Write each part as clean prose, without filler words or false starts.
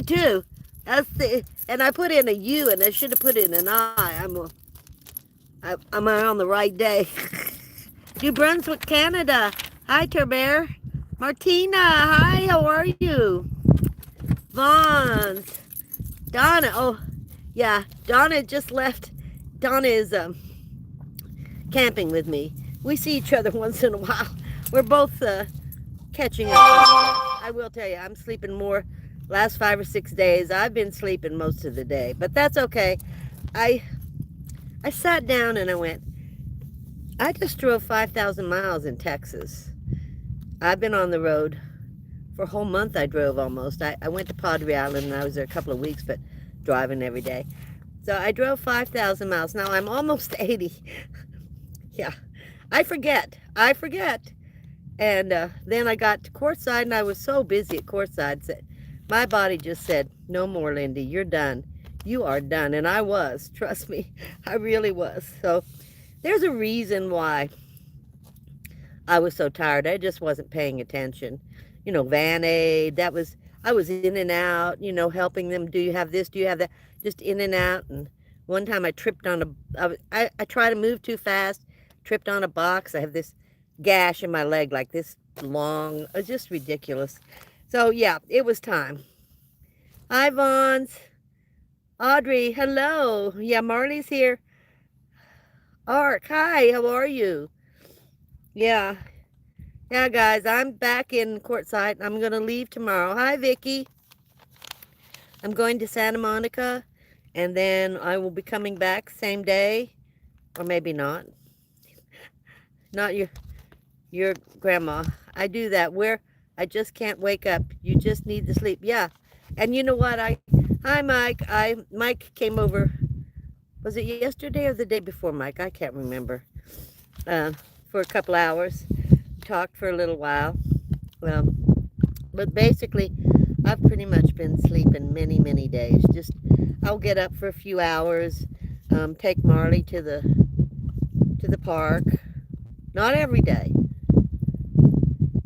too. And I put in a U and I should have put in an I. I'm on the right day. New Brunswick, Canada. Hi, Terbear. Martina, hi, how are you? Vons. Donna, oh, yeah, Donna just left. Donna is camping with me. We see each other once in a while. We're both catching up. I will tell you, I'm sleeping more last 5 or 6 days. I've been sleeping most of the day, but that's okay. I I sat down and I went, I just drove 5,000 miles in Texas. I've been on the road for a whole month. I drove almost. I went to Padre Island and I was there a couple of weeks, but driving every day. So I drove 5,000 miles. Now I'm almost 80. Yeah, I forget. And then I got to courtside and I was so busy at courtside. My body just said, no more, Lindy. You're done. You are done. And I was. Trust me. I really was. So there's a reason why I was so tired. I just wasn't paying attention. You know, Van Aid, I was in and out, you know, helping them. Do you have this? Do you have that? Just in and out. And one time I tripped on I tried to move too fast, tripped on a box. I have this gash in my leg, like this long. It's just ridiculous. So, yeah, it was time. Hi, Vons. Audrey, hello. Yeah, Marley's here. Arc, hi, how are you? Yeah. Yeah, guys, I'm back in courtside. I'm going to leave tomorrow. Hi, Vicky. I'm going to Santa Monica, and then I will be coming back same day, or maybe not. Not your grandma. I do that where I just can't wake up. You just need to sleep. Yeah. And you know what? Hi, Mike. Mike came over. Was it yesterday or the day before, Mike? I can't remember. For a couple hours. Talked for a little while. But basically, I've pretty much been sleeping many days. Just, I'll get up for a few hours, take Marley to the park. Not every day.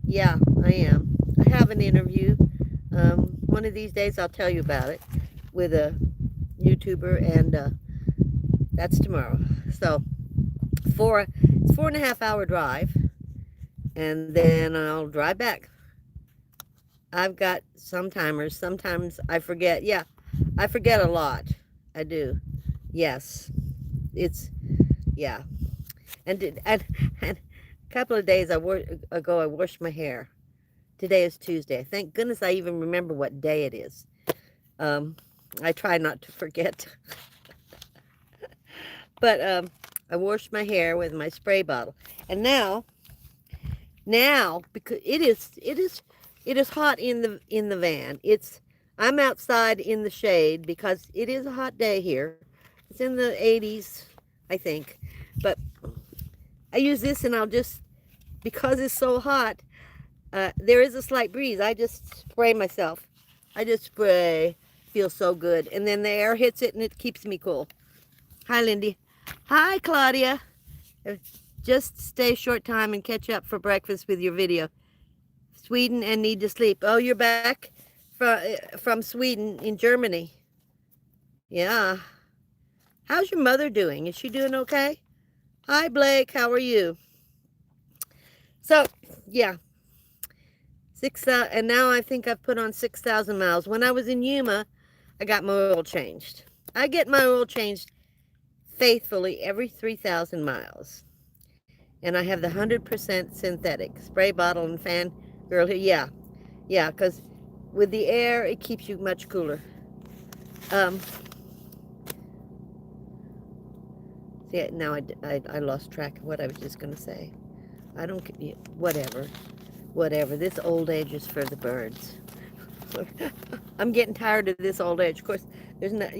Yeah, I am. I have an interview. One of these days I'll tell you about it with a YouTuber, and that's tomorrow. So, it's 4.5 hour drive, and then I'll drive back. I've got some timers. Sometimes I forget. Yeah, I forget a lot. I do. Yes. Yeah. And a couple of days ago, I washed my hair. Today is Tuesday. Thank goodness I even remember what day it is. I try not to forget. But I washed my hair with my spray bottle. And now, because it is hot in the van. I'm outside in the shade because it is a hot day here. It's in the 80s, I think. But I use this, and I'll just, because it's so hot, there is a slight breeze. I just spray myself. I just spray. Feels so good. And then the air hits it and it keeps me cool. Hi, Lindy. Hi, Claudia. Just stay a short time and catch up for breakfast with your video. Sweden and need to sleep. Oh, you're back from Sweden in Germany. Yeah. How's your mother doing? Is she doing okay? Hi, Blake. How are you? So, yeah. And now I think I've put on 6,000 miles. When I was in Yuma, I got my oil changed. I get my oil changed faithfully every 3,000 miles. And I have the 100% synthetic spray bottle and fan girl here. Yeah, because with the air, it keeps you much cooler. See, now I lost track of what I was just going to say. I don't, whatever. This old age is for the birds. I'm getting tired of this old age. Of course, there's not,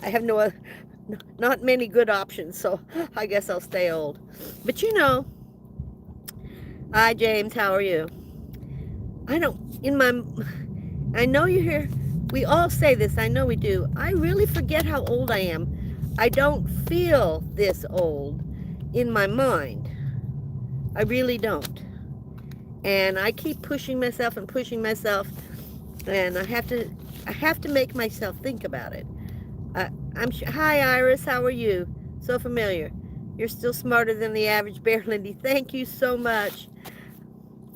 I have not many good options, so I guess I'll stay old. But hi, James, how are you? I know you're here. We all say this. I know we do. I really forget how old I am. I don't feel this old in my mind. I really don't. And I keep pushing myself. and I have to make myself think about it. Hi, Iris. How are you? So familiar. You're still smarter than the average bear, Lindy. Thank you so much.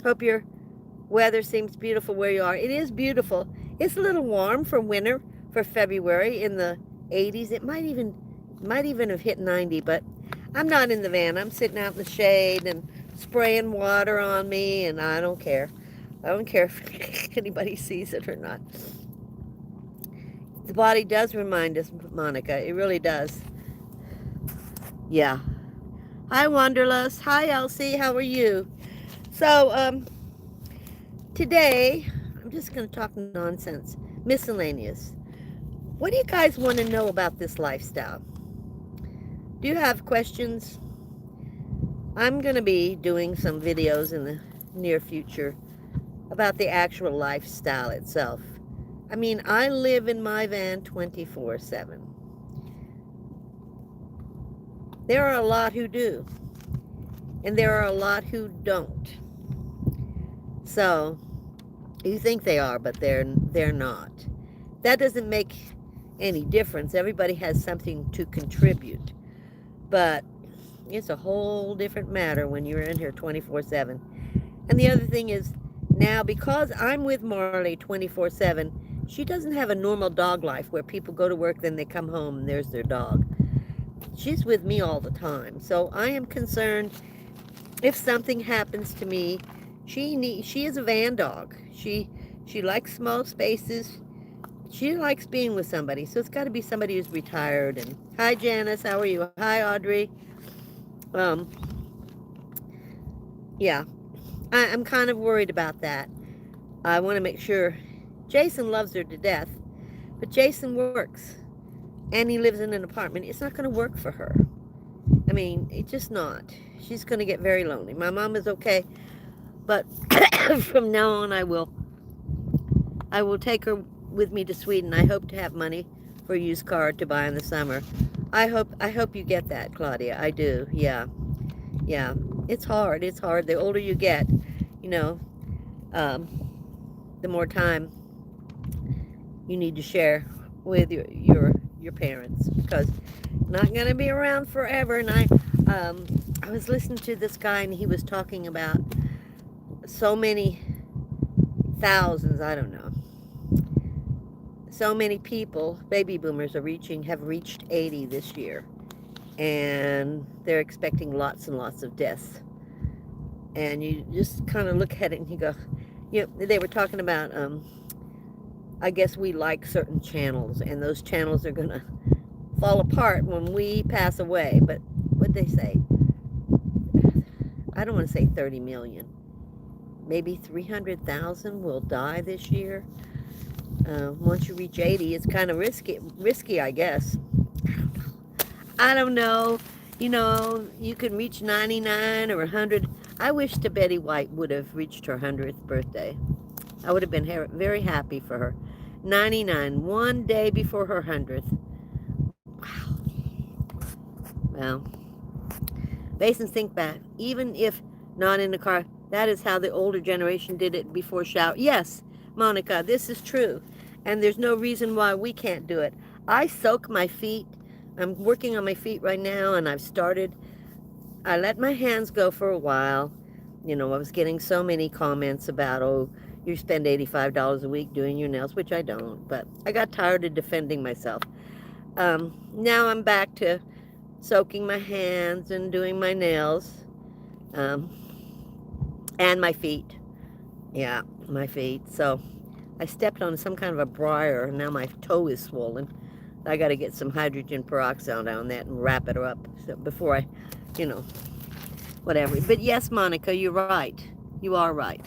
Hope your weather seems beautiful where you are. It is beautiful. It's a little warm for winter, for February, in the 80s. It might even have hit 90, but I'm not in the van. I'm sitting out in the shade and spraying water on me, and I don't care. I don't care if anybody sees it or not. The body does remind us, Monica. It really does. Yeah. Hi, Wanderlust. Hi, Elsie. How are you? So, today, I'm just going to talk nonsense. Miscellaneous. What do you guys want to know about this lifestyle? Do you have questions? I'm going to be doing some videos in the near future about the actual lifestyle itself. I mean, I live in my van 24/7. There are a lot who do, and there are a lot who don't. So, you think they are, but they're not. That doesn't make any difference. Everybody has something to contribute. But it's a whole different matter when you're in here 24/7. And the other thing is, now because I'm with Marley 24/7, she doesn't have a normal dog life where people go to work, then they come home and there's their dog. She's with me all the time. So I am concerned if something happens to me. She is a van dog. She likes small spaces. She likes being with somebody. So it's got to be somebody who's retired. And hi, Janice. How are you? Hi, Audrey. Yeah, I'm kind of worried about that. I want to make sure. Jason loves her to death, but Jason works, and he lives in an apartment. It's not going to work for her. I mean, it's just not. She's going to get very lonely. My mom is okay, but from now on, I will take her with me to Sweden. I hope to have money for a used car to buy in the summer. I hope you get that, Claudia. I do. Yeah. It's hard. It's hard. The older you get, you know, the more time you need to share with your parents, because not going to be around forever. And I was listening to this guy, and he was talking about so many thousands, I don't know, so many people, baby boomers have reached 80 this year, and they're expecting lots and lots of deaths. And you just kind of look at it and you go, they were talking about, I guess we like certain channels, and those channels are going to fall apart when we pass away. But what'd they say? I don't want to say 30 million. Maybe 300,000 will die this year. Once you reach 80, it's kind of risky, I guess. I don't know. You can reach 99 or 100. I wish that Betty White would have reached her 100th birthday. I would have been very happy for her. 99, one day before her 100th. Wow. Well, Basins think back. Even if not in the car, that is how the older generation did it before shower. Yes, Monica, this is true. And there's no reason why we can't do it. I soak my feet. I'm working on my feet right now, and I let my hands go for a while. I was getting so many comments about, oh, you spend $85 a week doing your nails, which I don't, but I got tired of defending myself. Now I'm back to soaking my hands and doing my nails, and my feet. Yeah, my feet. So I stepped on some kind of a briar, and now my toe is swollen. I got to get some hydrogen peroxide on that and wrap it up before I, whatever. But yes, Monica, you're right. You are right.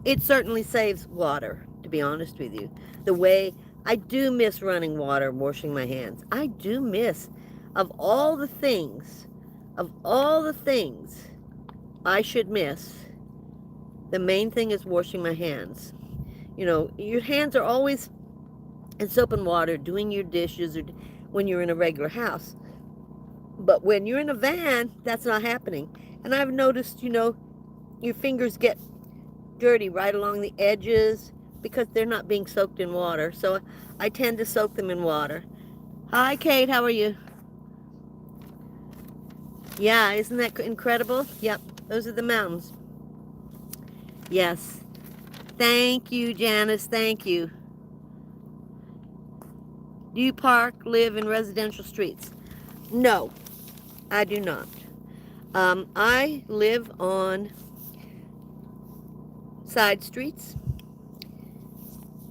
It certainly saves water, to be honest with you. The way I do miss running water, washing my hands. I do miss, of all the things I should miss, the main thing is washing my hands. Your hands are always in soap and water, doing your dishes, or when you're in a regular house. But when you're in a van, that's not happening. And I've noticed, your fingers get dirty right along the edges, because they're not being soaked in water. So I tend to soak them in water. Hi, Kate. How are you? Yeah, isn't that incredible? Yep, those are the mountains. Yes. Thank you, Janice. Thank you. Do you live in residential streets? No, I do not. I live on side streets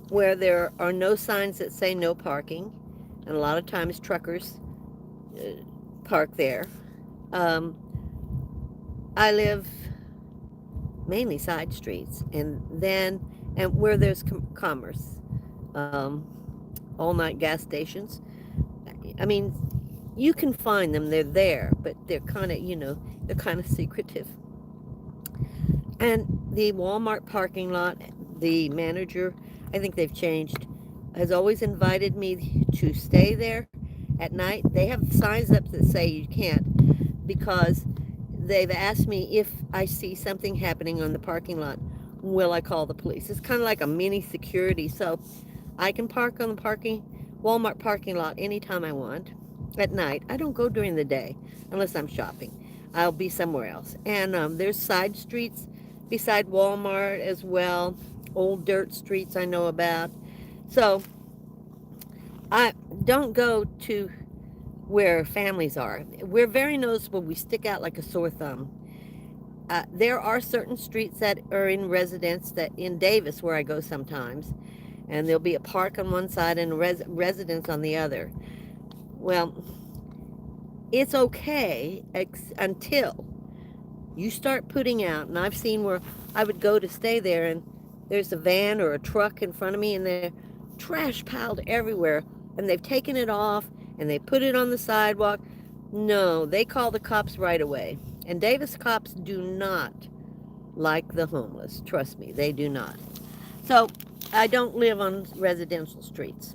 where there are no signs that say no parking, and a lot of times truckers park there. Um, I live mainly side streets, and where there's commerce, all-night gas stations. I mean, you can find them; they're there, but they're kind of, they're kind of secretive. And the Walmart parking lot, the manager, I think they've changed, has always invited me to stay there at night. They have signs up that say you can't, because they've asked me if I see something happening on the parking lot, will I call the police? It's kind of like a mini security, so I can park on the Walmart parking lot anytime I want at night. I don't go during the day unless I'm shopping. I'll be somewhere else. And there's side streets beside Walmart as well, old dirt streets I know about. So I don't go to where families are. We're very noticeable. We stick out like a sore thumb. There are certain streets that are in residence, that in Davis where I go sometimes, and there'll be a park on one side and a residence on the other. Well, it's okay until you start putting out, and I've seen where I would go to stay there and there's a van or a truck in front of me and they're trash piled everywhere, and they've taken it off and they put it on the sidewalk. No, they call the cops right away. And Davis cops do not like the homeless. Trust me, they do not. So I don't live on residential streets.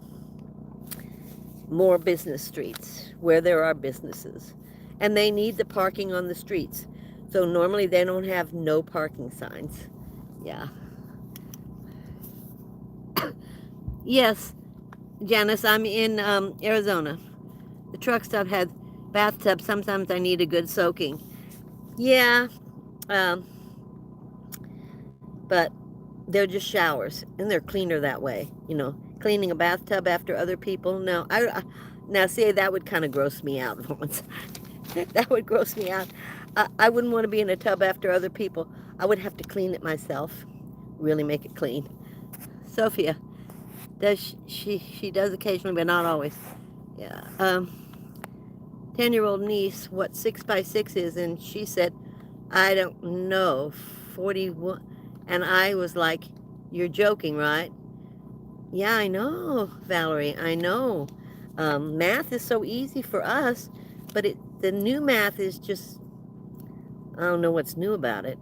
More business streets where there are businesses. And they need the parking on the streets. So normally they don't have no parking signs. Yeah. Yes, Janice, I'm in Arizona. The truck stop has bathtubs. Sometimes I need a good soaking. Yeah, um, but they're just showers, and they're cleaner that way. Cleaning a bathtub after other people. No, now see, that would kind of gross me out. That would gross me out. I wouldn't want to be in a tub after other people. I would have to clean it myself. Really make it clean. Sophia does she does occasionally, but not always. Yeah. 10-year-old niece what 6x6 is, and she said, I don't know, 41. And I was like, you're joking, right? Yeah, I know, Valerie, I know. Math is so easy for us, but the new math is just, I don't know what's new about it.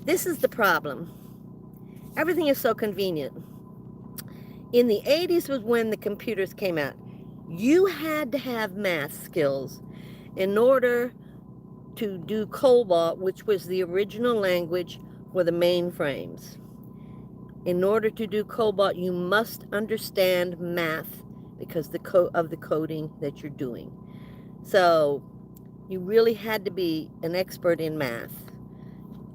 This is the problem. Everything is so convenient. In the 80s was when the computers came out. You had to have math skills in order to do COBOL, which was the original language for the mainframes. In order to do COBOL, you must understand math because of the coding that you're doing. So you really had to be an expert in math.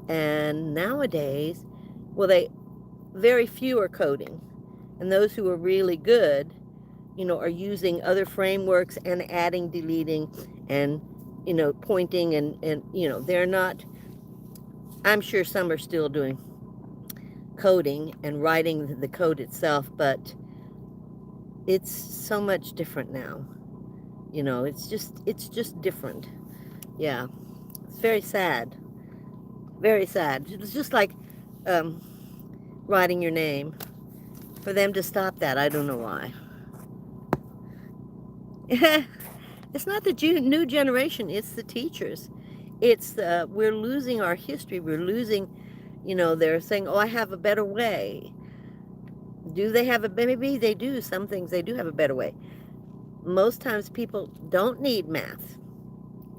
And nowadays, very few are coding. And those who are really good, are using other frameworks and adding, deleting, and, pointing, and they're not, I'm sure some are still doing coding and writing the code itself, but it's so much different now. It's just different. Yeah. It's very sad. Very sad. It's just like writing your name. For them to stop that, I don't know why. It's not the new generation, it's the teachers. We're losing our history. We're losing, they're saying, oh, I have a better way. Do they have maybe they do. Some things they do have a better way. Most times people don't need math.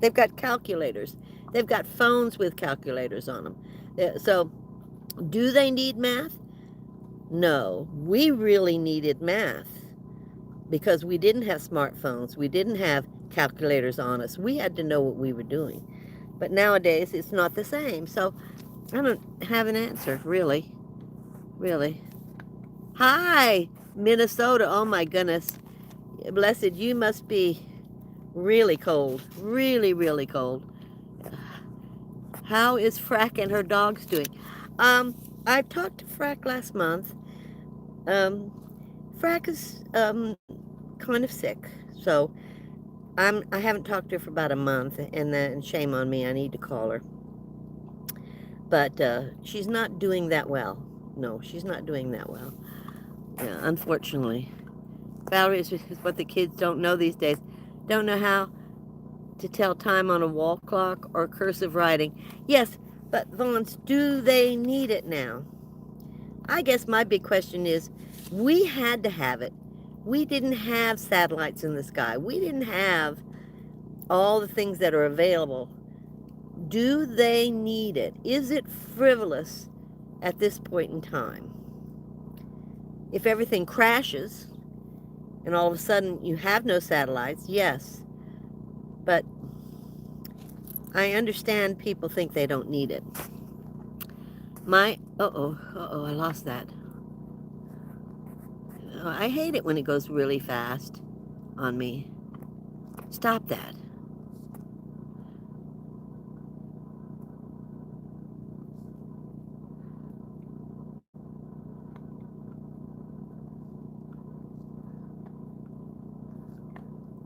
They've got calculators. They've got phones with calculators on them. So do they need math? No, we really needed math because we didn't have smartphones. We didn't have calculators on us. We had to know what we were doing. But nowadays, it's not the same. So I don't have an answer, really. Really. Hi, Minnesota. Oh, my goodness. Blessed, you must be really cold. Really, really cold. How is Frack and her dogs doing? I talked to Frack last month. Frack is kind of sick, so I haven't talked to her for about a month, and then shame on me, I need to call her. But she's not doing that well. No, she's not doing that well. Yeah, unfortunately. Valerie is what the kids don't know these days. Don't know how to tell time on a wall clock or cursive writing. Yes, but Vance, do they need it now? I guess my big question is, we had to have it. We didn't have satellites in the sky. We didn't have all the things that are available. Do they need it? Is it frivolous at this point in time? If everything crashes and all of a sudden you have no satellites, yes. But I understand people think they don't need it. I lost that. Oh, I hate it when it goes really fast on me. Stop that.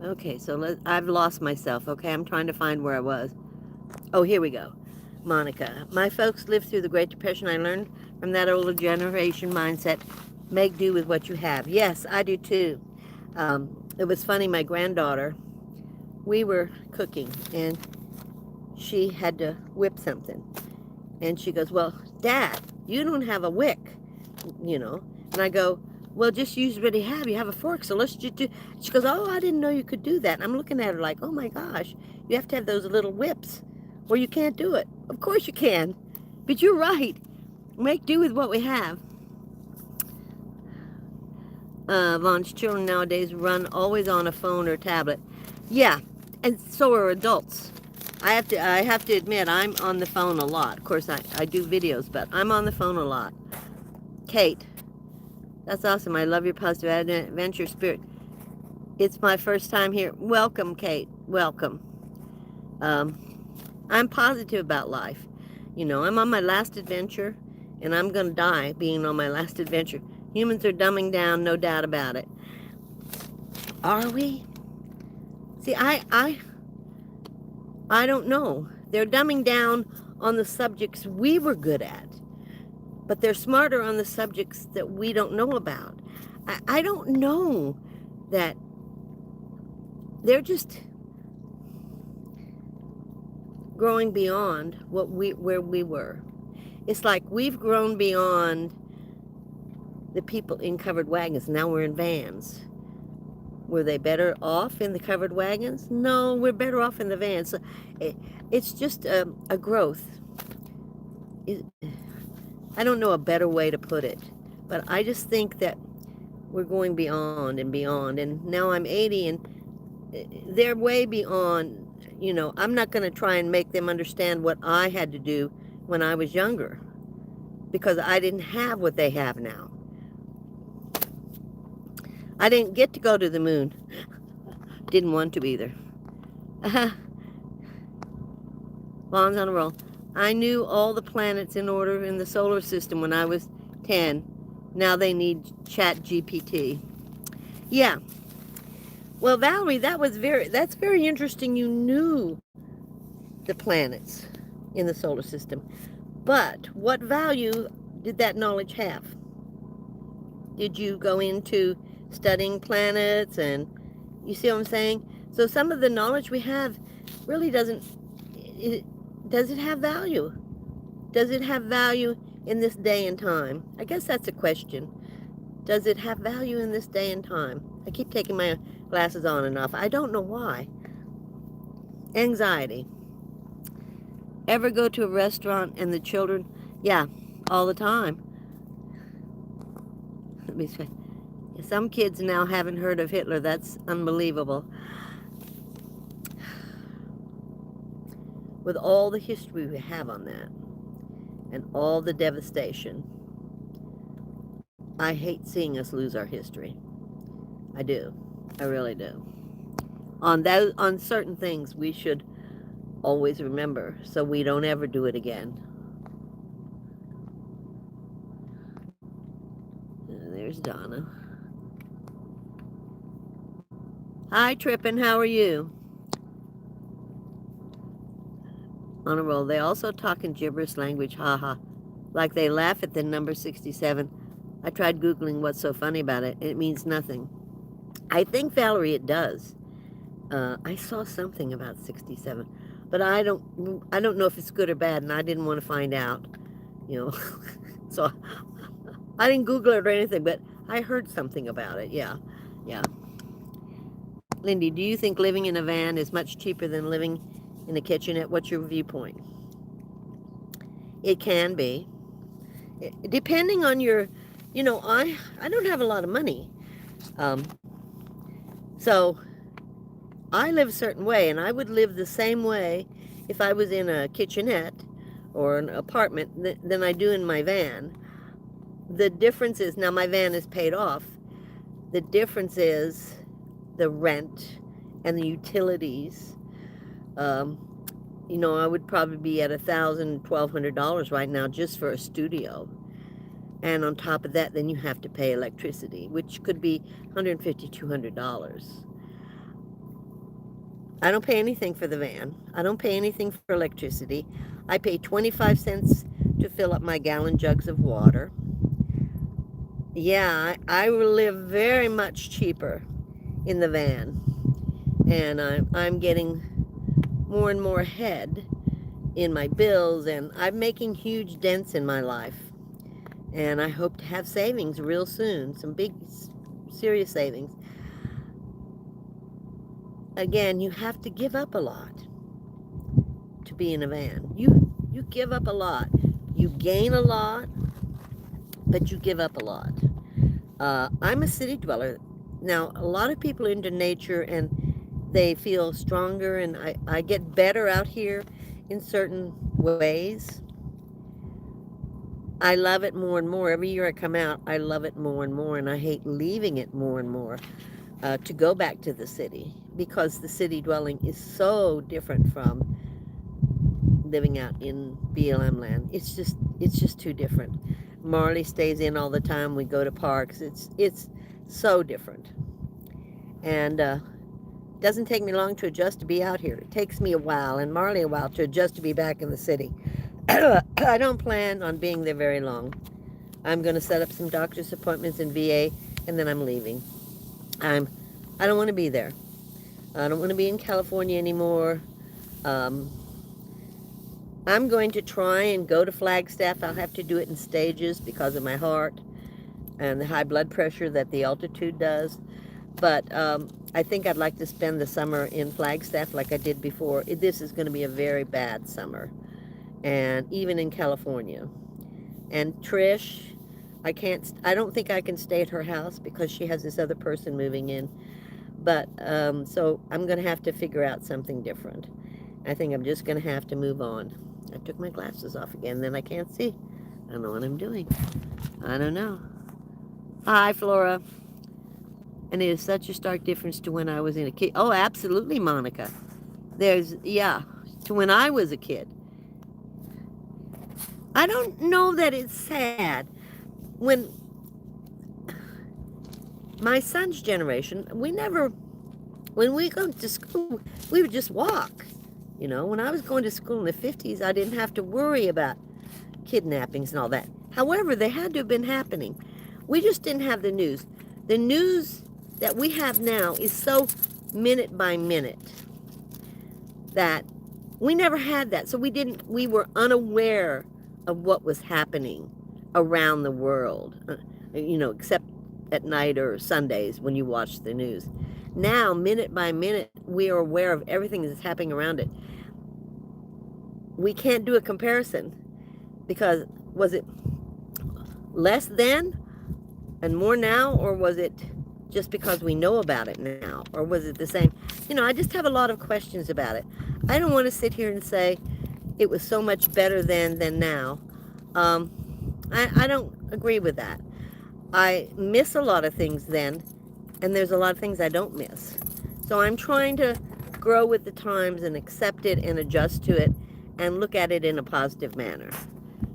Okay, so I've lost myself. Okay, I'm trying to find where I was. Oh, here we go. Monica. My folks lived through the Great Depression. I learned from that older generation mindset. Make do with what you have. Yes, I do too. It was funny, my granddaughter, we were cooking, and she had to whip something. And she goes, well, Dad, you don't have a wick, you know. And I go, well, just use what you have. You have a fork, so let's just do. She goes, oh, I didn't know you could do that. And I'm looking at her like, oh my gosh, you have to have those little whips, or you can't do it. Of course you can, but you're right. Make do with what we have. Vaughn's children nowadays run always on a phone or tablet. Yeah, and so are adults. I have to admit, I'm on the phone a lot. Of course, I do videos, but I'm on the phone a lot. Kate, that's awesome. I love your positive adventure spirit. It's my first time here. Welcome, Kate. Welcome. I'm positive about life. You know, I'm on my last adventure, and I'm going to die being on my last adventure. Humans are dumbing down, no doubt about it. Are we? See, I don't know. They're dumbing down on the subjects we were good at, but they're smarter on the subjects that we don't know about. I don't know that they're just growing beyond where we were. It's like we've grown beyond the people in covered wagons. Now we're in vans. Were they better off in the covered wagons? No, we're better off in the vans. So it's just a growth. I don't know a better way to put it, but I just think that we're going beyond and beyond. And now I'm 80, and they're way beyond. You know, I'm not going to try and make them understand what I had to do when I was younger, because I didn't have what they have now. I didn't get to go to the moon. Didn't want to either. Lawns on a roll. I knew all the planets in order in the solar system when I was 10. Now they need Chat GPT. Yeah. Well, Valerie, that's very interesting. You knew the planets in the solar system. But what value did that knowledge have? Did you go into studying planets? And you see what I'm saying? So some of the knowledge we have really does it have value? Does it have value in this day and time? I guess that's a question. Does it have value in this day and time? I keep taking my glasses on and off. I don't know why. Anxiety. Ever go to a restaurant and the children? Yeah, all the time. Some kids now haven't heard of Hitler. That's unbelievable. With all the history we have on that and all the devastation, I hate seeing us lose our history. I do. I really do. On certain things, we should always remember so we don't ever do it again. There's Donna. Hi, Trippin'. How are you? On a roll. They also talk in gibberish language, haha. Like they laugh at the number 67. I tried Googling what's so funny about it. It means nothing. I think, Valerie, it does. I saw something about 67, but I don't know if it's good or bad, and I didn't want to find out, you know. So I didn't Google it or anything, but I heard something about it. Yeah. Lindy, do you think living in a van is much cheaper than living in a kitchenette? What's your viewpoint? It can be. Depending on your, I don't have a lot of money. So I live a certain way, and I would live the same way if I was in a kitchenette or an apartment than I do in my van. The difference is, now my van is paid off. The difference is the rent and the utilities. I would probably be at $1,000, $1,200 right now just for a studio. And on top of that, then you have to pay electricity, which could be $150, $200. I don't pay anything for the van. I don't pay anything for electricity. I pay 25 cents to fill up my gallon jugs of water. Yeah, I will live very much cheaper in the van. And I'm getting more and more ahead in my bills, and I'm making huge dents in my life. And I hope to have savings real soon, some big, serious savings. Again, you have to give up a lot to be in a van. You give up a lot. You gain a lot, but you give up a lot. I'm a city dweller. Now, a lot of people are into nature, and they feel stronger, and I get better out here in certain ways. I love it more and more. Every year I come out, I love it more and more, and I hate leaving it more and more to go back to the city, because the city dwelling is so different from living out in BLM land. It's just too different. Marley stays in all the time. We go to parks. It's so different. And doesn't take me long to adjust to be out here. It takes me a while, and Marley a while, to adjust to be back in the city. I don't plan on being there very long. I'm going to set up some doctor's appointments in VA, and then I'm leaving. I don't want to be there. I don't want to be in California anymore. I'm going to try and go to Flagstaff. I'll have to do it in stages because of my heart and the high blood pressure that the altitude does. But I think I'd like to spend the summer in Flagstaff like I did before. This is going to be a very bad summer, and even in California. And Trish, I don't think I can stay at her house because she has this other person moving in. But so I'm going to have to figure out something different. I think I'm just going to have to move on. I took my glasses off again, then I can't see. I don't know what I'm doing. I don't know. Hi, Flora. And it is such a stark difference to when I was in a kid. Oh, absolutely, Monica. To when I was a kid. I don't know that it's sad. When my son's generation, when we go to school, we would just walk. When I was going to school in the 50s, I didn't have to worry about kidnappings and all that. However, they had to have been happening. We just didn't have the news. The news that we have now is so minute by minute that we never had that. So we were unaware of what was happening around the world, except at night or Sundays when you watch the news. Now, minute by minute, we are aware of everything that's happening around it. We can't do a comparison because was it less then? and more now, or was it just because we know about it now, or was it the same? I just have a lot of questions about it. I don't want to sit here and say it was so much better then than now. Um, I don't agree with that. I miss a lot of things then, and there's a lot of things I don't miss. So I'm trying to grow with the times and accept it and adjust to it and look at it in a positive manner.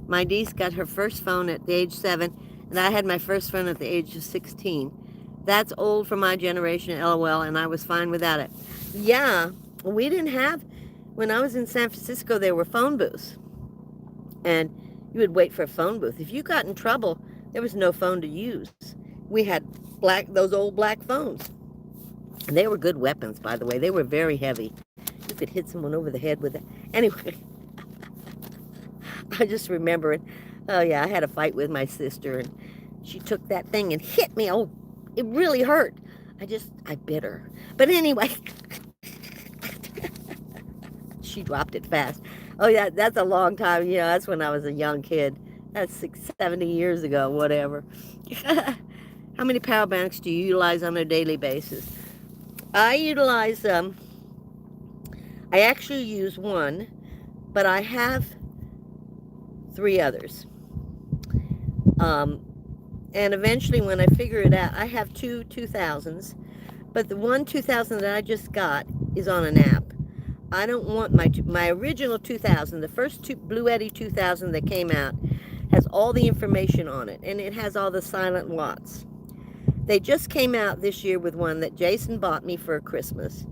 My niece got her first phone at the age 7, and I had my first phone at the age of 16. That's old for my generation, LOL, and I was fine without it. Yeah, we didn't have, when I was in San Francisco, there were phone booths, and you would wait for a phone booth. If you got in trouble, there was no phone to use. We had those old black phones. And they were good weapons, by the way. They were very heavy. You could hit someone over the head with it. Anyway, I just remember it. Oh, yeah, I had a fight with my sister, and she took that thing and hit me. Oh, it really hurt. I bit her. But anyway, she dropped it fast. Oh, yeah, that's a long time. That's when I was a young kid. That's 70 years ago, whatever. How many power banks do you utilize on a daily basis? I utilize, I actually use one, but I have 3 others. And eventually when I figure it out, I have 2 2000s, but the one 2000 that I just got is on an app. I don't want my original 2000, the first Blue Eddy 2000 that came out, has all the information on it, and it has all the silent watts. They just came out this year with one that Jason bought me for Christmas,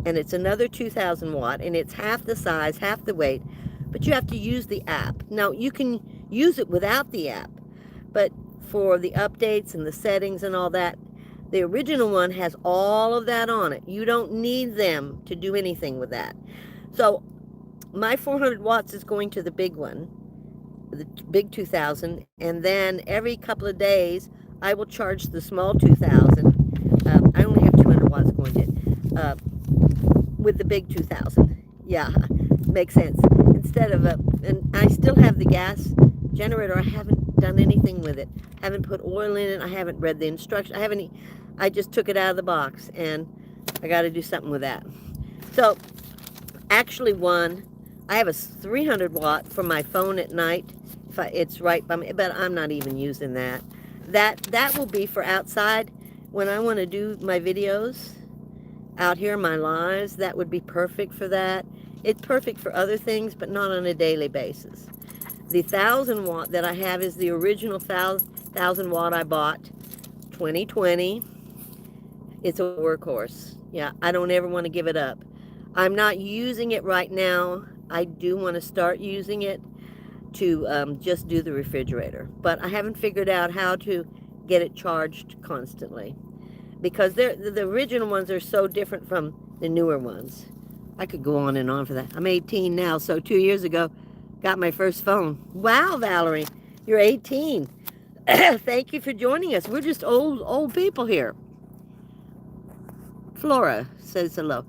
and it's another 2000 watt, and it's half the size, half the weight, but you have to use the app. Now, you can use it without the app, but for the updates and the settings and all that, the original one has all of that on it. You don't need them to do anything with that. So my 400 watts is going to the big one, the big 2000, and then every couple of days I will charge the small 2000. I only have 200 watts going to with the big 2000. Yeah, makes sense. Instead of and I still have the gas generator. I haven't done anything with it. Haven't put oil in it. I haven't read the instructions. I just took it out of the box, and I got to do something with that. So actually, I have a 300 watt for my phone at night. It's right by me, but I'm not even using that. That will be for outside when I want to do my videos out here, my lives. That would be perfect for that. It's perfect for other things, but not on a daily basis. The 1000 watt that I have is the original 1000 watt I bought 2020. It's a workhorse. Yeah, I don't ever want to give it up. I'm not using it right now. I do want to start using it to just do the refrigerator, but I haven't figured out how to get it charged constantly, because the original ones are so different from the newer ones. I could go on and on for that. I'm 18 now, so 2 years ago, got my first phone. Wow, Valerie, you're 18. Thank you for joining us. We're just old people here. Flora says hello.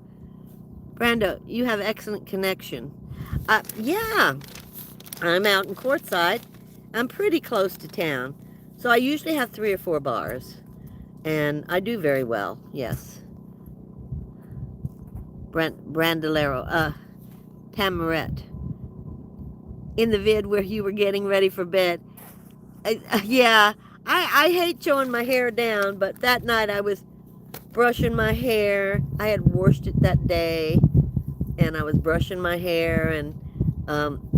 Brando, you have excellent connection. Yeah, I'm out in Quartzside. I'm pretty close to town, so I usually have 3 or 4 bars, and I do very well, yes. Brandolero, Tamaret. In the vid where you were getting ready for bed. Yeah, I hate showing my hair down, but that night I was brushing my hair. I had washed it that day, and I was brushing my hair, and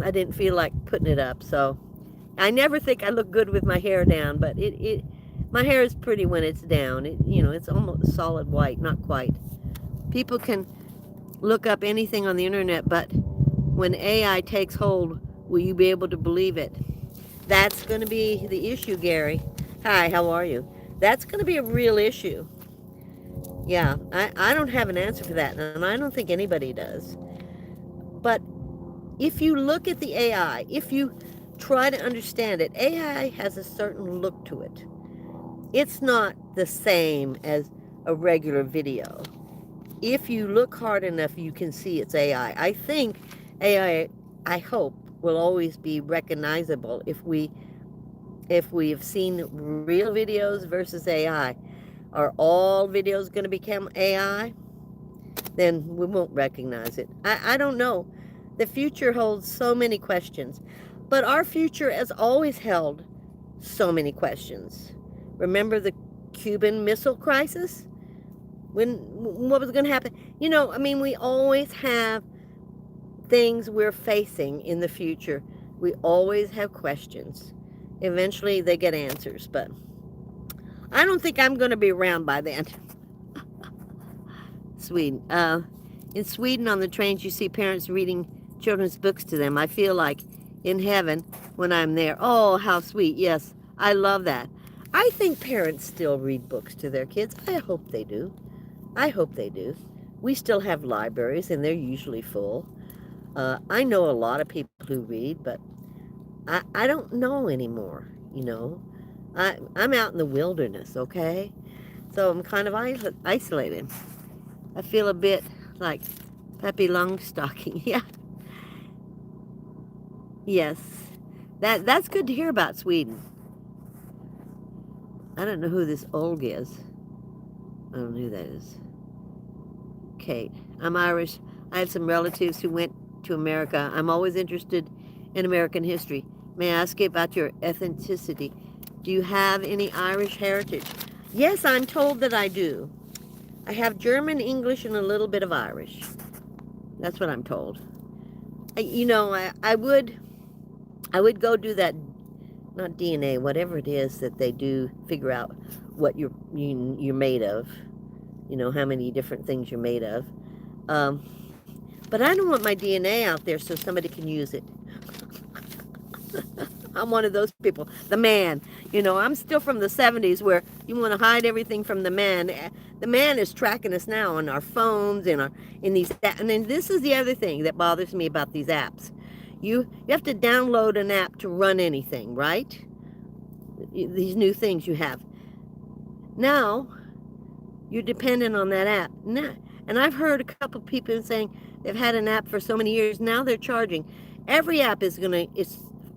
I didn't feel like putting it up, so I never think I look good with my hair down, but my hair is pretty when it's down. It's almost solid white, not quite. People can look up anything on the internet, but when AI takes hold, will you be able to believe it? That's going to be the issue, Gary. Hi, how are you? That's going to be a real issue. Yeah, I don't have an answer for that, and I don't think anybody does. But if you look at the AI, if you try to understand it, AI has a certain look to it. It's not the same as a regular video. If you look hard enough, you can see it's AI. I think AI, I hope, will always be recognizable if we if we've seen real videos versus AI. Are all videos going to become AI? Then we won't recognize it. I don't know. The future holds so many questions. But our future has always held so many questions. Remember the Cuban Missile Crisis? What was going to happen? You know, I mean, we always have things we're facing in the future. We always have questions. Eventually they get answers, but I don't think I'm going to be around by then. Sweden. In Sweden, on the trains, you see parents reading children's books to them. I feel like in heaven when I'm there. Oh, how sweet. Yes, I love that. I think parents still read books to their kids. I hope they do. I hope they do. We still have libraries, and they're usually full. I know a lot of people who read, but I don't know anymore, you know. I'm out in the wilderness, okay? So I'm kind of isolated. I feel a bit like Peppy Longstocking. Yeah. Yes. That's good to hear about Sweden. I don't know who this Olga is. I don't know who that is. Kate. I'm Irish. I have some relatives who went to America. I'm always interested in American history. May I ask you about your ethnicity? Do you have any Irish heritage? Yes, I'm told that I do. I have German, English, and a little bit of Irish. That's what I'm told. You know, I would go do that, not DNA, whatever it is that they do, figure out what you're made of. You know, how many different things you're made of. But I don't want my DNA out there so somebody can use it. I'm one of those people. The man. You know, I'm still from the 70s where you want to hide everything from the man. The man is tracking us now on our phones and in these. And then this is the other thing that bothers me about these apps. You have to download an app to run anything, right? These new things you have. Now, you're dependent on that app. And I've heard a couple people saying they've had an app for so many years. Now they're charging. Every app it's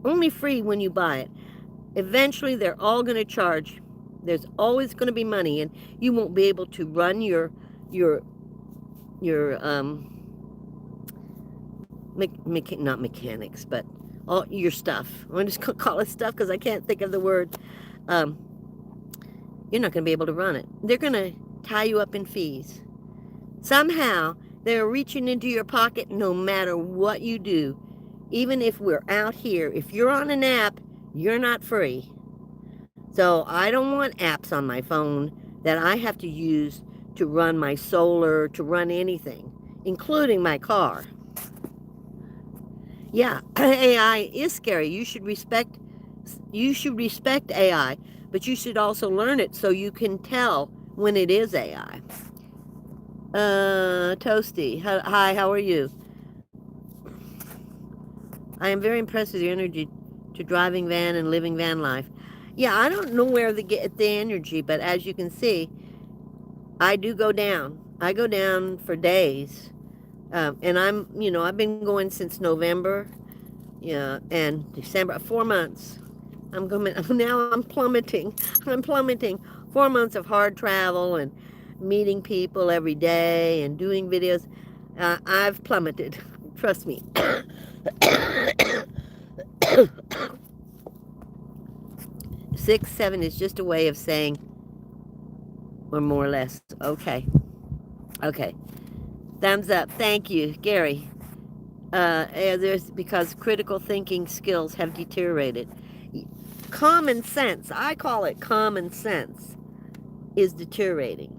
only free when you buy it. Eventually, they're all going to charge. There's always going to be money, and you won't be able to run your not mechanics, but all your stuff. I'm just going to call it stuff because I can't think of the word. You're not going to be able to run it. They're going to tie you up in fees. Somehow, they're reaching into your pocket no matter what you do. Even if we're out here, if you're on an app, you're not free. So I don't want apps on my phone that I have to use to run my solar, to run anything, including my car. Yeah, AI is scary. You should respect AI, but you should also learn it so you can tell when it is AI. Toasty. Hi, how are you? I am very impressed with your energy to driving van and living van life. Yeah, I don't know where to get the energy, but as you can see, I do go down. I go down for days. And I've been going since November, yeah, and December, 4 months. Now I'm plummeting. I'm plummeting. 4 months of hard travel and meeting people every day and doing videos. I've plummeted. Trust me. 6, 7 is just a way of saying, or more or less. Okay. Okay. Thumbs up. Thank you, Gary. There's because critical thinking skills have deteriorated. Common sense, I call it common sense, is deteriorating.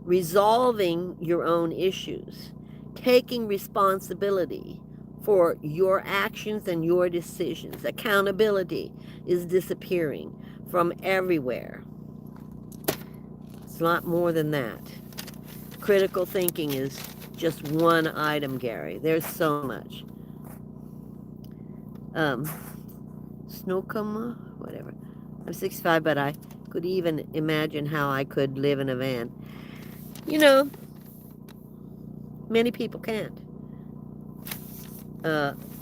Resolving your own issues, taking responsibility for your actions and your decisions. Accountability is disappearing from everywhere. It's a lot more than that. Critical thinking is just one item, Gary. There's so much. Snowcoma, whatever. I'm 65, but I could even imagine how I could live in a van. You know, many people can't.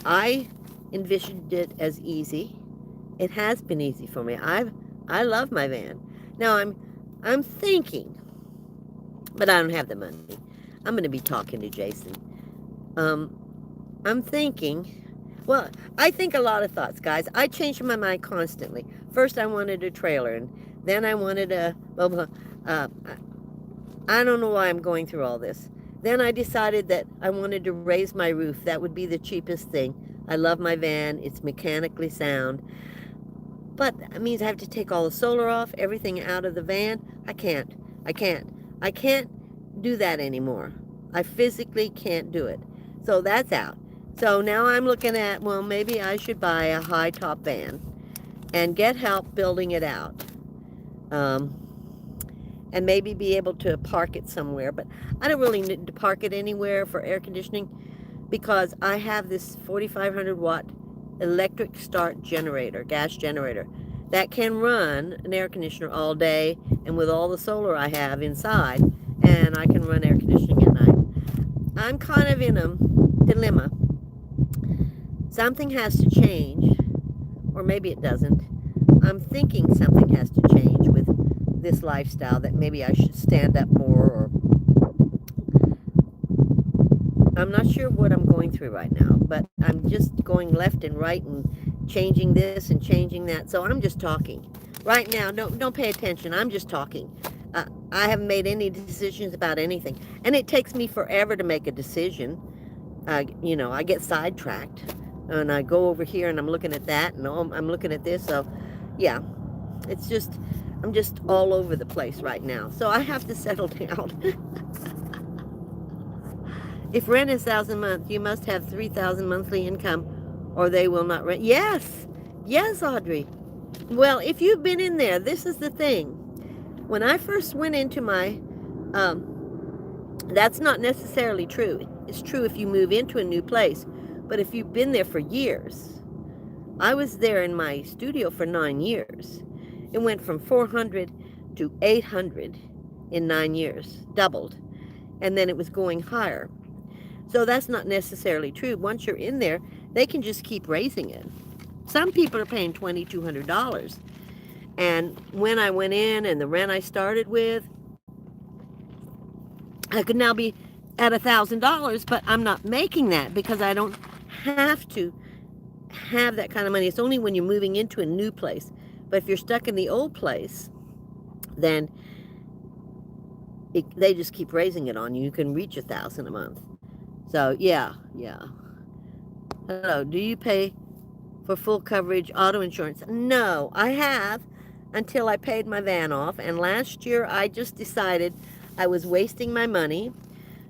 I envisioned it as easy, It has been easy for me. I love my van. Now I'm thinking, but I don't have the money. I'm going to be talking to Jason. Um, I'm thinking, well, I think a lot of thoughts, guys. I change my mind constantly. First, I wanted a trailer, and then I wanted a blah, blah. Uh, I don't know why I'm going through all this. Then I decided that I wanted to raise my roof. That would be the cheapest thing. I love my van. It's mechanically sound. But that means I have to take all the solar off, everything out of the van. I can't. I can't do that anymore. I physically can't do it. So that's out. So now I'm looking at, well, maybe I should buy a high top van and get help building it out. And maybe be able to park it somewhere. But I don't really need to park it anywhere for air conditioning because I have this 4,500 watt electric start generator, gas generator, that can run an air conditioner all day, and with all the solar I have inside, and I can run air conditioning at night. I'm kind of in a dilemma. Something has to change, or maybe it doesn't. I'm thinking something has to change with this lifestyle, that maybe I should stand up more, or I'm not sure what I'm going through right now, but I'm just going left and right and changing this and changing that. So I'm just talking. Right now, don't pay attention. I'm just talking. I haven't made any decisions about anything. And it takes me forever to make a decision. You know, I get sidetracked. And I go over here and I'm looking at that, and I'm looking at this. So, yeah, it's just, I'm just all over the place right now. So I have to settle down. If rent is $1,000 a month, you must have $3,000 monthly income, or they will not rent. Yes, yes, Audrey. Well, if you've been in there, this is the thing. When I first went into my, that's not necessarily true. It's true if you move into a new place, but if you've been there for years, I was there in my studio for 9 years. It went from 400 to 800 in 9 years, doubled, and then it was going higher. So that's not necessarily true. Once you're in there, they can just keep raising it. Some people are paying $2,200. And when I went in and the rent I started with, I could now be at $1,000, but I'm not making that because I don't have to have that kind of money. It's only when you're moving into a new place. But if you're stuck in the old place, then they just keep raising it on you. You can reach $1,000 a month. So, yeah. Hello, do you pay for full coverage auto insurance? No, I have until I paid my van off. And last year, I just decided I was wasting my money.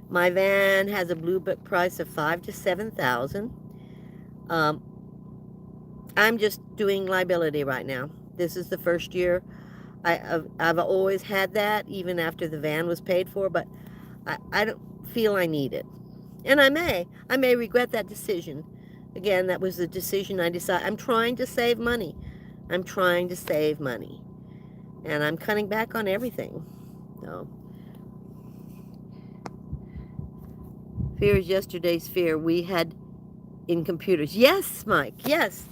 My van has a blue book price of $5,000 to $7,000. I'm just doing liability right now. This is the first year. I've always had that, even after the van was paid for, but I don't feel I need it. And I may regret that decision. Again, that was the decision I decided. I'm trying to save money. And I'm cutting back on everything. So, fear is yesterday's fear. We had in computers. Yes, Mike, yes.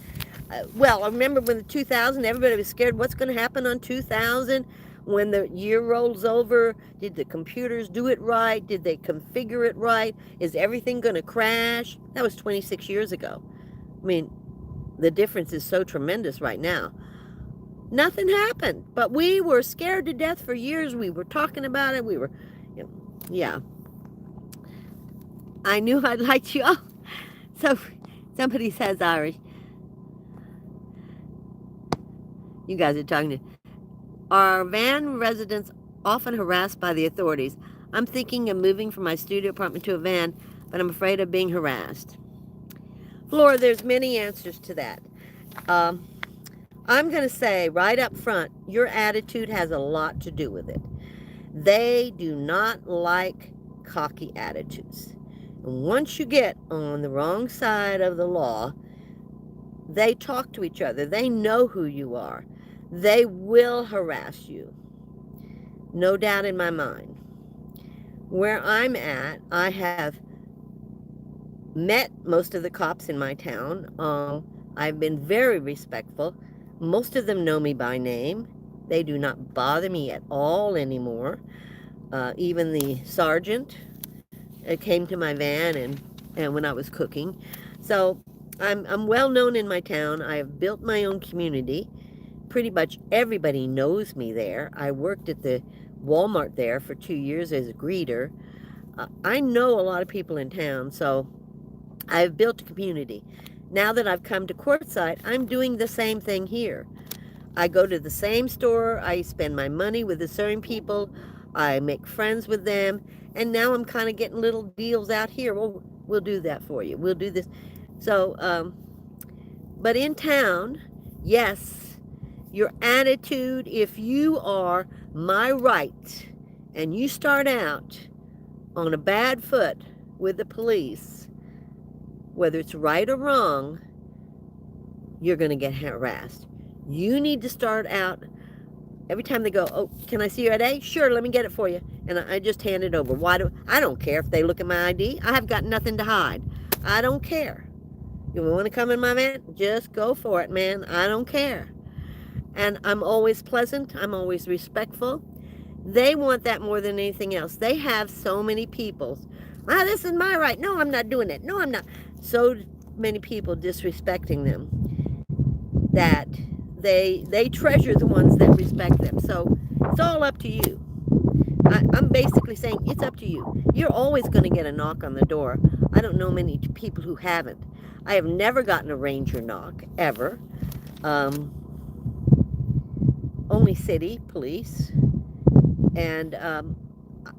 Well, I remember when the 2000, everybody was scared. What's going to happen on 2000? When the year rolls over, did the computers do it right? Did they configure it right? Is everything going to crash? That was 26 years ago. I mean, the difference is so tremendous right now. Nothing happened, but we were scared to death for years. We were talking about it. We were, yeah. I knew I'd like you. Oh, so somebody says, Irish. You guys are talking to. Are van residents often harassed by the authorities? I'm thinking of moving from my studio apartment to a van, but I'm afraid of being harassed. Flora, there's many answers to that. I'm going to say right up front, your attitude has a lot to do with it. They do not like cocky attitudes. And once you get on the wrong side of the law, they talk to each other. They know who you are. They will harass you. No doubt in my mind. Where I'm at, I have met most of the cops in my town. I've been very respectful. Most of them know me by name. They do not bother me at all anymore. Even the sergeant came to my van and when I was cooking. So I'm well known in my town. I have built my own community. Pretty much everybody knows me there. I worked at the Walmart there for 2 years as a greeter. I know a lot of people in town, so I've built a community. Now that I've come to Quartzsite, I'm doing the same thing here. I go to the same store, I spend my money with the same people, I make friends with them, and now I'm kind of getting little deals out here. Well, we'll do that for you. We'll do this. So, but in town, yes, your attitude, if you are my right and you start out on a bad foot with the police, whether it's right or wrong, you're going to get harassed. You need to start out every time they go, oh, can I see your ID? Sure, let me get it for you. And I just hand it over. I don't care if they look at my ID. I have got nothing to hide. I don't care. You want to come in my van? Just go for it, man. I don't care. And I'm always pleasant. I'm always respectful. They want that more than anything else. They have so many people. This is my right. No, I'm not doing it. No, I'm not. So many people disrespecting them that they treasure the ones that respect them. So it's all up to you. I'm basically saying it's up to you. You're always going to get a knock on the door. I don't know many people who haven't. I have never gotten a ranger knock, ever. Only city police. And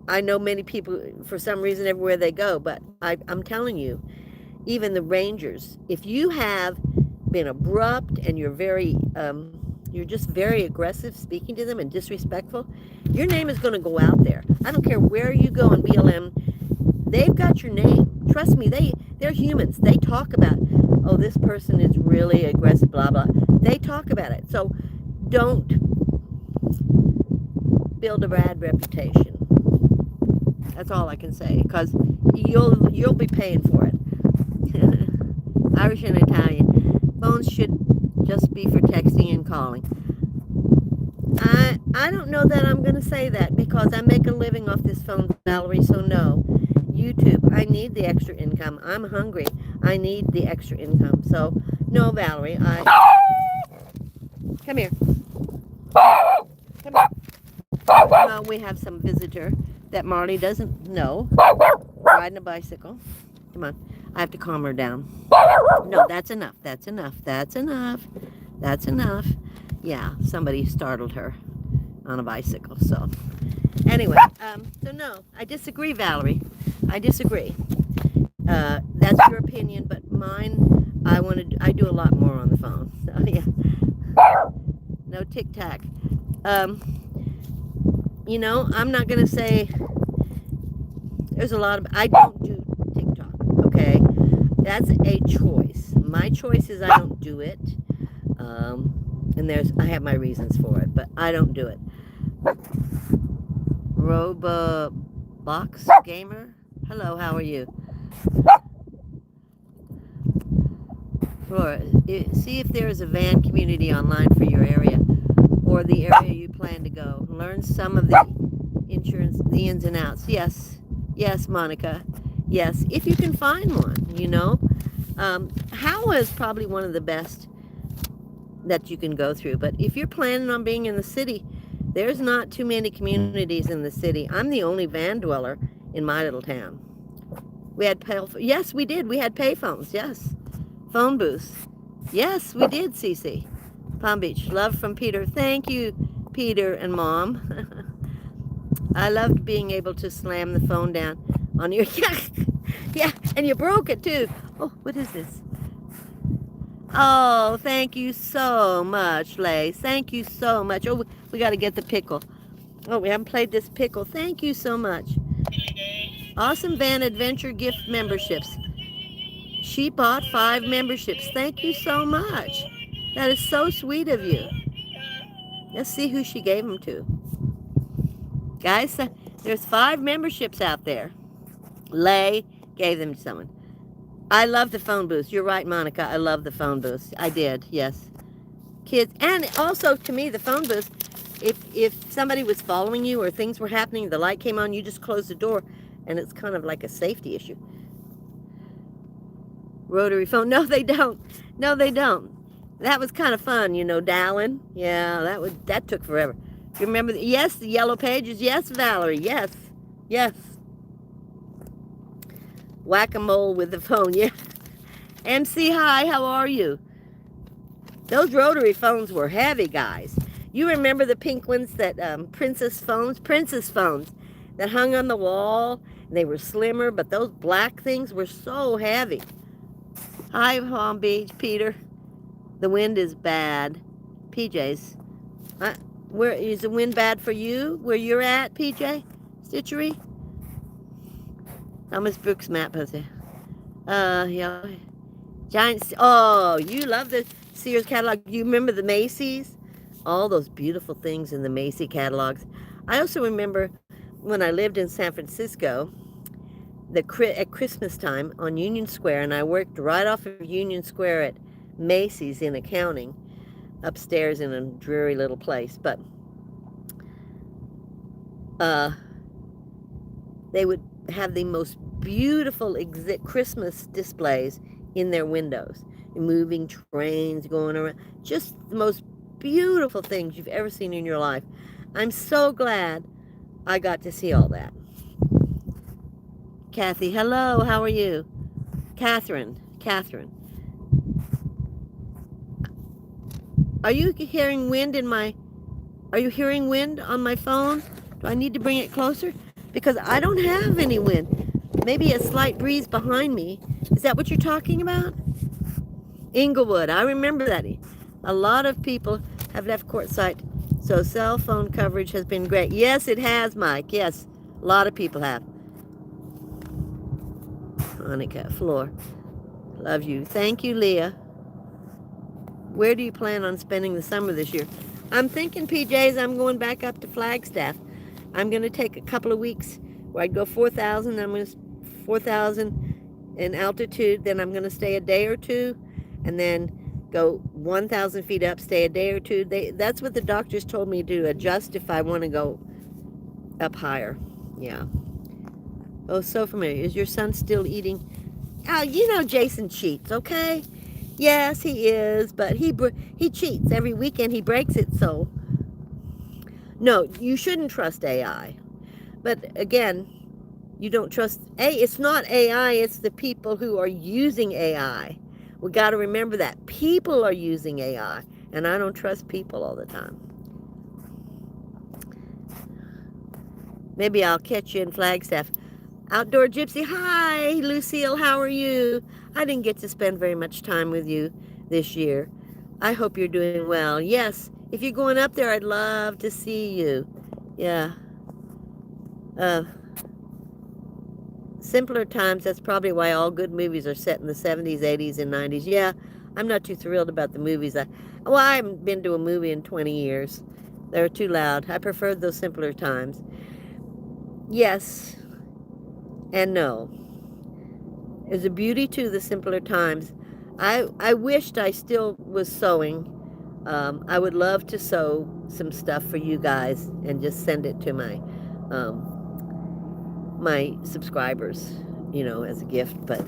I know many people, for some reason, everywhere they go. But I'm telling you, even the rangers, if you have been abrupt and you're just very aggressive speaking to them and disrespectful, your name is going to go out there. I don't care where you go in BLM, they've got your name. Trust me, they're humans. They talk about, oh, this person is really aggressive, blah, blah. They talk about it. So don't build a bad reputation. That's all I can say, because you'll be paying for it. Irish and Italian. Phones should just be for texting and calling. I don't know that I'm going to say that because I make a living off this phone, Valerie, so no. YouTube, I need the extra income. I'm hungry. I need the extra income. So, no, Valerie, Come here. Come here. Well, we have some visitor that Marley doesn't know. Riding a bicycle. Come on. I have to calm her down. No, that's enough. That's enough. That's enough. That's enough. Yeah, somebody startled her on a bicycle. So, anyway, so no, I disagree, Valerie. I disagree. That's your opinion, but mine, I do a lot more on the phone. So, yeah. No tic-tac. You know, I'm not going to say, there's a lot of, I don't do TikTok, okay? That's a choice. My choice is I don't do it. And I have my reasons for it, but I don't do it. Box Gamer, hello, how are you? See if there is a van community online for your area or the area you plan to go. Learn some of the insurance, the ins and outs. Yes, Monica. Yes, if you can find one, you know. How is probably one of the best that you can go through. But if you're planning on being in the city, there's not too many communities in the city. I'm the only van dweller in my little town. We had yes, we did. We had payphones. Yes, phone booths. Yes, we did. Cece, Palm Beach. Love from Peter. Thank you, Peter and Mom. I loved being able to slam the phone down on your yeah, and you broke it too. Oh, what is this? Oh, thank you so much, Lay. Thank you so much. Oh, we got to get the pickle. Oh, we haven't played this pickle. Thank you so much. Awesome Van Adventure gift memberships. She bought 5 memberships. Thank you so much. That is so sweet of you. Let's see who she gave them to. Guys, there's 5 memberships out there. Lay gave them to someone. I love the phone booths. You're right, Monica. I love the phone booths. I did, yes. kids. And also, to me, the phone booth, if somebody was following you or things were happening, the light came on, you just close the door, and it's kind of like a safety issue. Rotary phone. No, they don't. No, they don't. That was kind of fun, you know, dialing. Yeah, that took forever. You remember? Yes, the yellow pages. Yes, Valerie. Yes. Yes. Whack-a-mole with the phone. Yeah. MC, hi. How are you? Those rotary phones were heavy, guys. You remember the pink ones that, princess phones that hung on the wall? They were slimmer, but those black things were so heavy. Hi, Palm Beach, Peter. The wind is bad. PJ's. Where is the wind bad for you? Where you're at, PJ? Stitchery? Thomas Brooks map has it. Yeah. Giant. Oh, you love the Sears catalog. You remember the Macy's? All those beautiful things in the Macy catalogs. I also remember when I lived in San Francisco, at Christmas time on Union Square, and I worked right off of Union Square at Macy's in accounting, upstairs in a dreary little place. But they would have the most beautiful Christmas displays in their windows. Moving trains going around. Just the most beautiful things you've ever seen in your life. I'm so glad I got to see all that. Kathy, hello, how are you? Catherine. Are you hearing wind are you hearing wind on my phone? Do I need to bring it closer? Because I don't have any wind. Maybe a slight breeze behind me. Is that what you're talking about? Inglewood, I remember that. A lot of people have left Quartzsite, so cell phone coverage has been great. Yes, it has, Mike. Yes, a lot of people have. Monica, Floor, love you. Thank you, Leah. Where do you plan on spending the summer this year? I'm thinking, PJs, I'm going back up to Flagstaff. I'm going to take a couple of weeks where I'd go 4,000, then I'm going to 4,000 in altitude, then I'm going to stay a day or two, and then go 1,000 feet up, stay a day or two. That's what the doctors told me to adjust if I want to go up higher. Yeah. Oh, so familiar. Is your son still eating? Oh, you know Jason cheats, okay? Yes, he is, but he cheats. Every weekend he breaks it, so. No, you shouldn't trust AI. But again, you don't trust it's not AI, it's the people who are using AI. We got to remember that. People are using AI, and I don't trust people all the time. Maybe I'll catch you in Flagstaff. Outdoor Gypsy, hi, LaSyl, how are you? I didn't get to spend very much time with you this year. I hope you're doing well. Yes, if you're going up there, I'd love to see you. Yeah. Simpler times, that's probably why all good movies are set in the 70s, 80s, and 90s. Yeah, I'm not too thrilled about the movies. I haven't been to a movie in 20 years. They're too loud. I preferred those simpler times. Yes and no. There's a beauty to the simpler times. I wished I still was sewing. I would love to sew some stuff for you guys and just send it to my my subscribers, you know, as a gift, but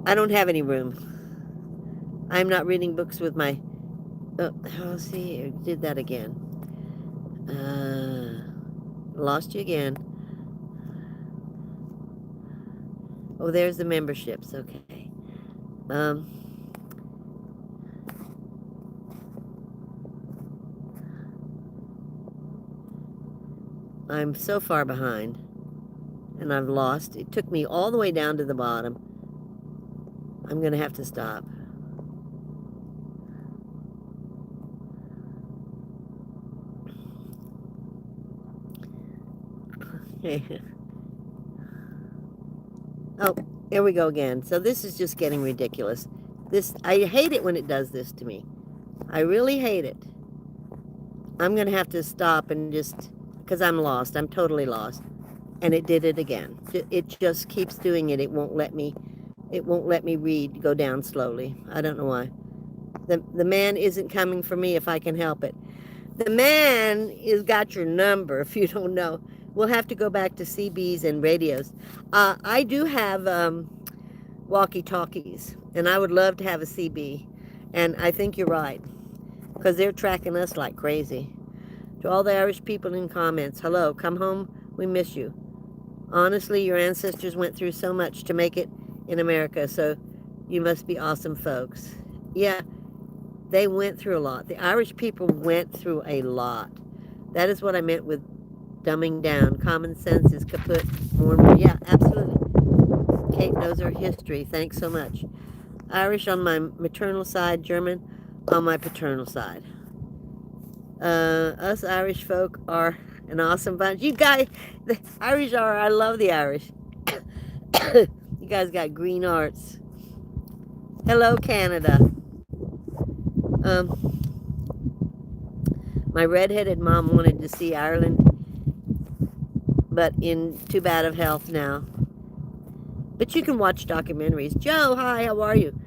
I don't have any room. I'm not reading books with my, see, I did that again. Lost you again. Oh, there's the memberships, okay. I'm so far behind, and I've lost. It took me all the way down to the bottom. I'm going to have to stop. Oh, there we go again. So this is just getting ridiculous. I hate it when it does this to me. I really hate it. I'm going to have to stop and just, because I'm lost. I'm totally lost. And it did it again. It just keeps doing it. It won't let me read, go down slowly. I don't know why. The man isn't coming for me if I can help it. The man has got your number if you don't know. We'll have to go back to CBs and radios. I do have walkie-talkies, and I would love to have a CB. And I think you're right, because they're tracking us like crazy. To all the Irish people in comments, hello, come home, we miss you. Honestly, your ancestors went through so much to make it in America, so you must be awesome folks. Yeah, they went through a lot. The Irish people went through a lot. That is what I meant with dumbing down. Common sense is kaput more and more. Yeah, absolutely. Kate knows her history. Thanks so much. Irish on my maternal side, German on my paternal side. Us Irish folk are an awesome bunch. You guys, the Irish are, I love the Irish. You guys got green hearts. Hello, Canada. My redheaded mom wanted to see Ireland, but in too bad of health now. But you can watch documentaries. Joe, hi, how are you?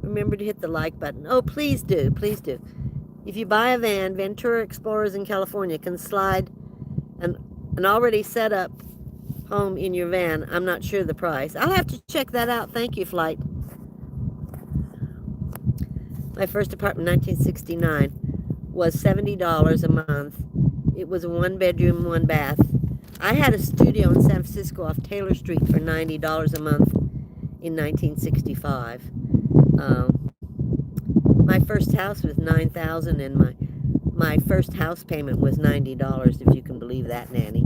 Remember to hit the like button. Oh, please do, please do. If you buy a van, Ventura Explorers in California can slide an already set up home in your van. I'm not sure the price. I'll have to check that out. Thank you, Flight. My first apartment in 1969 was $70 a month. It was a 1-bedroom, 1-bath. I had a studio in San Francisco off Taylor Street for $90 a month in 1965. My first house was $9,000, and my first house payment was $90, if you can believe that, Nanny.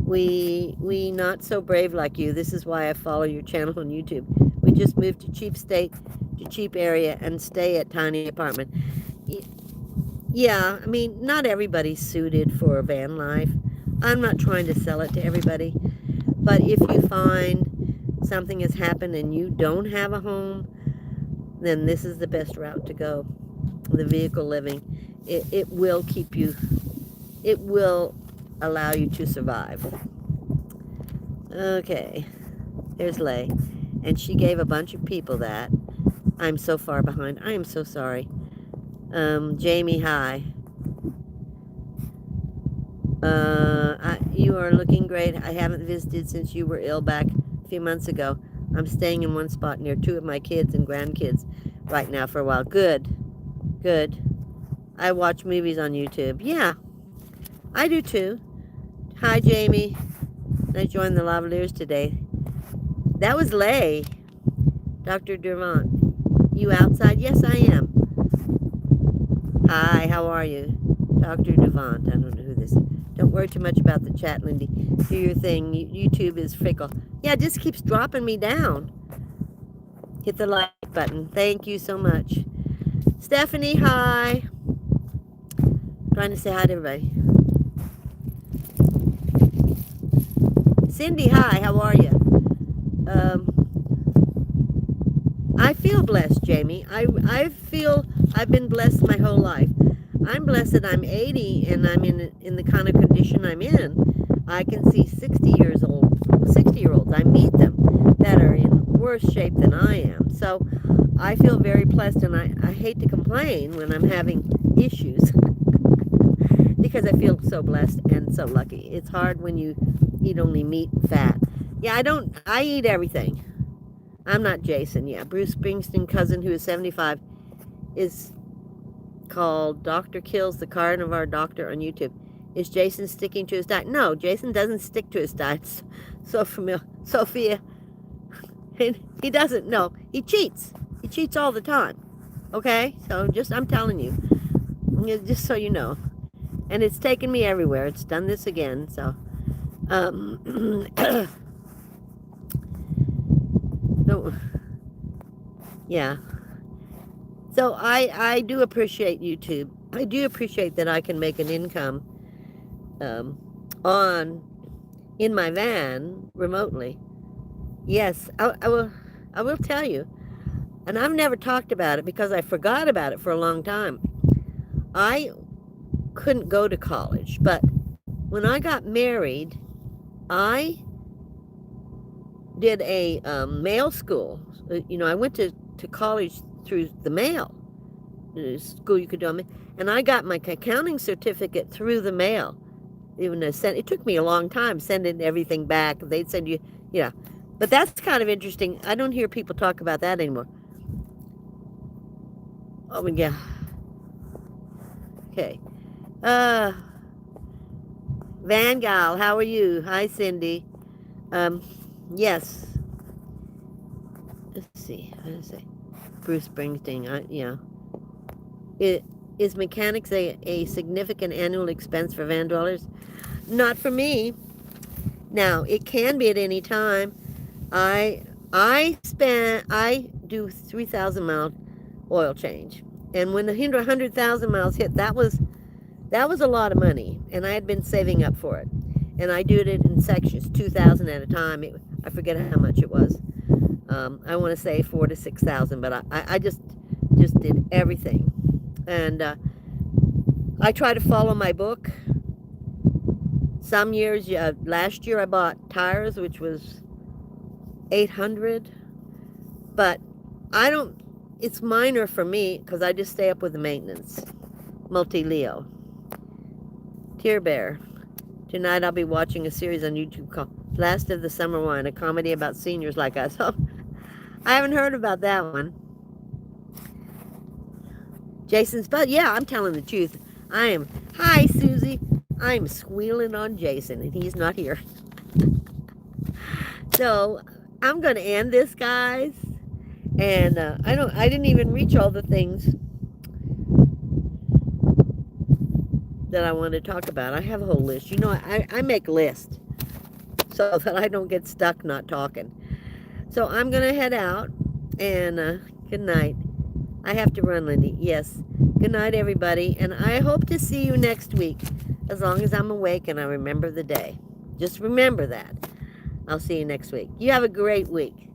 We not so brave like you. This is why I follow your channel on YouTube. We just moved to cheap state, to cheap area, and stay at tiny apartment. Yeah, I mean, not everybody's suited for a van life. I'm not trying to sell it to everybody. But if you find something has happened and you don't have a home, then this is the best route to go. The vehicle living. It will keep you, it will allow you to survive. Okay, there's Lay. And she gave a bunch of people that. I'm so far behind. I am so sorry. Jamie, hi. You are looking great. I haven't visited since you were ill back a few months ago. I'm staying in one spot near 2 of my kids and grandkids right now for a while. Good. Good. I watch movies on YouTube. Yeah, I do too. Hi, Jamie. I joined the lavaliers today. That was Lay. Dr. Durant. You outside? Yes, I am. Hi, how are you? Dr. Devant. I don't know who this is. Don't worry too much about the chat, Lindy. Do your thing. YouTube is fickle. Yeah, it just keeps dropping me down. Hit the like button. Thank you so much. Stephanie, hi. Trying to say hi to everybody. Cindy, hi. How are you? I feel blessed, Jamie. I feel I've been blessed my whole life. I'm blessed that I'm 80 and I'm in the kind of condition I'm in. I can see 60-year-olds. I meet them that are in worse shape than I am. So I feel very blessed, and I hate to complain when I'm having issues because I feel so blessed and so lucky. It's hard when you eat only meat and fat. Yeah, I eat everything. I'm not Jason. Yeah, Bruce Springsteen cousin who is 75 is called Dr. Kills the Carnivore Doctor on YouTube. Is Jason sticking to his diet? No, Jason doesn't stick to his diet. So familiar. Sophia, he doesn't. No, he cheats. He cheats all the time. Okay? So I'm telling you. Just so you know. And it's taken me everywhere. It's done this again. So, so yeah. So I do appreciate YouTube. I do appreciate that I can make an income in my van remotely. Yes, I will tell you. And I've never talked about it because I forgot about it for a long time. I couldn't go to college, but when I got married, I did a male school. I went to to college through the mail. School you could do on mail. And I got my accounting certificate through the mail. Even though it took me a long time sending everything back. They'd send you, yeah. But that's kind of interesting. I don't hear people talk about that anymore. Oh, yeah. Okay. Van Gaal, how are you? Hi, Cindy. Yes. Let's see. What did I say? Bruce Springsteen. Yeah. Is mechanics a significant annual expense for van dwellers? Not for me. Now, it can be at any time. I do 3,000 mile oil change. And when the 100,000 miles hit, that was a lot of money, and I had been saving up for it. And I do it in sections, 2,000 at a time. I forget how much it was. I want to say 4,000 to 6,000, but I just did everything. And I try to follow my book. Some years, last year I bought tires, which was 800, but I don't, it's minor for me because I just stay up with the maintenance. Multi-Leo. Tear Bear. Tonight I'll be watching a series on YouTube called Last of the Summer Wine, a comedy about seniors like us. Oh, I haven't heard about that one. Jason's, but yeah, I'm telling the truth. Hi Susie, I'm squealing on Jason and he's not here. So I'm going to end this, guys. And I didn't even reach all the things that I want to talk about. I have a whole list. You know, I make lists so that I don't get stuck not talking. So I'm going to head out, and good night. I have to run, Lindy. Yes. Good night, everybody, and I hope to see you next week, as long as I'm awake and I remember the day. Just remember that. I'll see you next week. You have a great week.